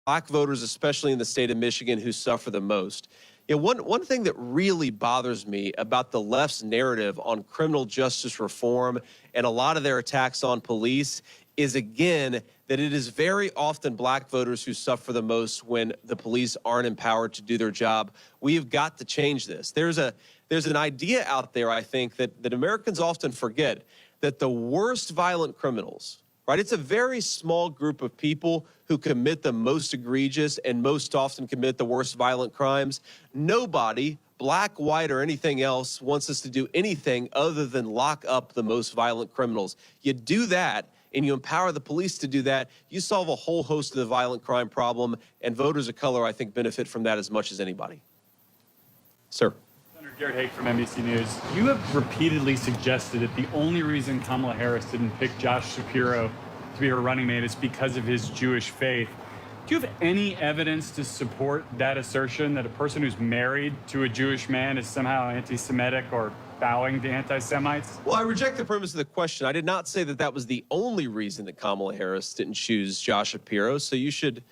black voters, especially in the state of Michigan, who suffer the most. One thing that really bothers me about the left's narrative on criminal justice reform and a lot of their attacks on police is, again, that it is very often black voters who suffer the most when the police aren't empowered to do their job. We have got to change this. There's an idea out there, I think, that Americans often forget, that the worst violent criminals, right? It's a very small group of people who commit the most egregious and most often commit the worst violent crimes. Nobody, black, white, or anything else, wants us to do anything other than lock up the most violent criminals. You do that, and you empower the police to do that, you solve a whole host of the violent crime problem, and voters of color, I think, benefit from that as much as anybody. Sir. Senator Garrett Haake from NBC News. You have repeatedly suggested that the only reason Kamala Harris didn't pick Josh Shapiro to be her running mate is because of his Jewish faith. Do you have any evidence to support that assertion, that a person who's married to a Jewish man is somehow anti-Semitic or bowing to anti-Semites? Well, I reject the premise of the question. I did not say that that was the only reason that Kamala Harris didn't choose Josh Shapiro. So you should,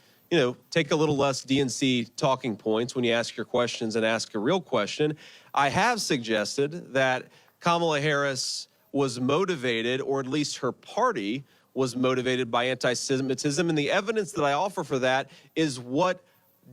take a little less DNC talking points when you ask your questions and ask a real question. I have suggested that Kamala Harris was motivated, or at least her party was motivated, by anti-Semitism. And the evidence that I offer for that is what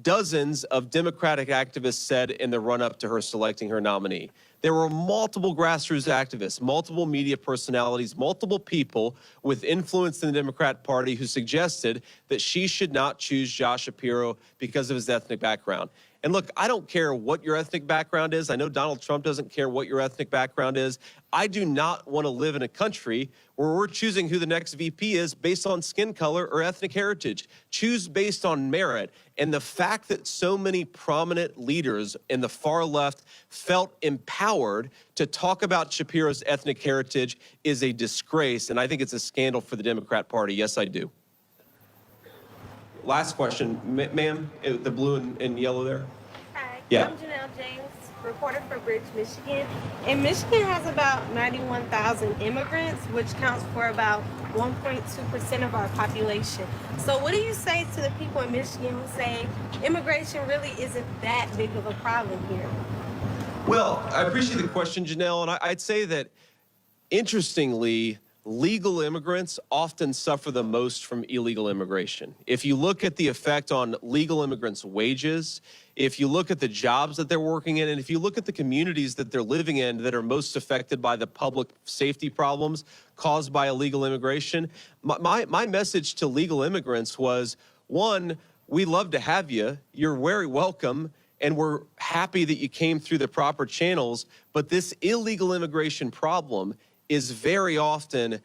dozens of Democratic activists said in the run-up to her selecting her nominee. There were multiple grassroots activists, multiple media personalities, multiple people with influence in the Democrat Party who suggested that she should not choose Josh Shapiro because of his ethnic background. And look, I don't care what your ethnic background is. I know Donald Trump doesn't care what your ethnic background is. I do not want to live in a country where we're choosing who the next VP is based on skin color or ethnic heritage. Choose based on merit. And the fact that so many prominent leaders in the far left felt empowered to talk about Shapiro's ethnic heritage is a disgrace. And I think it's a scandal for the Democrat Party. Yes, I do. Last question, ma'am, the blue and yellow there. Hi, yeah. I'm Janelle James, reporter for Bridge, Michigan. And Michigan has about 91,000 immigrants, which counts for about 1.2% of our population. So what do you say to the people in Michigan who say immigration really isn't that big of a problem here? Well, I appreciate the question, Janelle, and I'd say that, interestingly, legal immigrants often suffer the most from illegal immigration. If you look at the effect on legal immigrants' wages, if you look at the jobs that they're working in, and if you look at the communities that they're living in that are most affected by the public safety problems caused by illegal immigration, my message to legal immigrants was, one, we love to have you. You're very welcome. And we're happy that you came through the proper channels. But this illegal immigration problem is very often,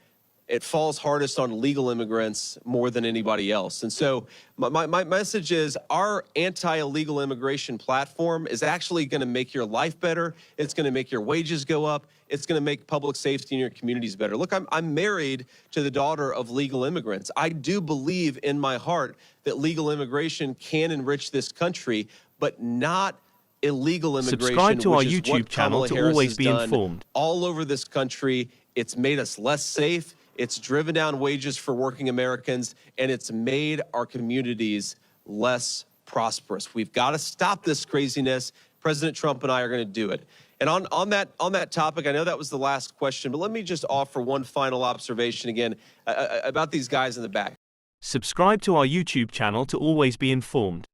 it falls hardest on legal immigrants more than anybody else. And so my message is our anti-illegal immigration platform is actually going to make your life better. It's going to make your wages go up. It's going to make public safety in your communities better. Look, I'm married to the daughter of legal immigrants. I do believe in my heart that legal immigration can enrich this country, but not illegal immigration. Subscribe to our YouTube channel to always be informed. All over this country, it's made us less safe, it's driven down wages for working Americans, and it's made our communities less prosperous. We've got to stop this craziness. President Trump and I are going to do it. And on that topic, I know that was the last question, but let me just offer one final observation again about these guys in the back. Subscribe to our YouTube channel to always be informed.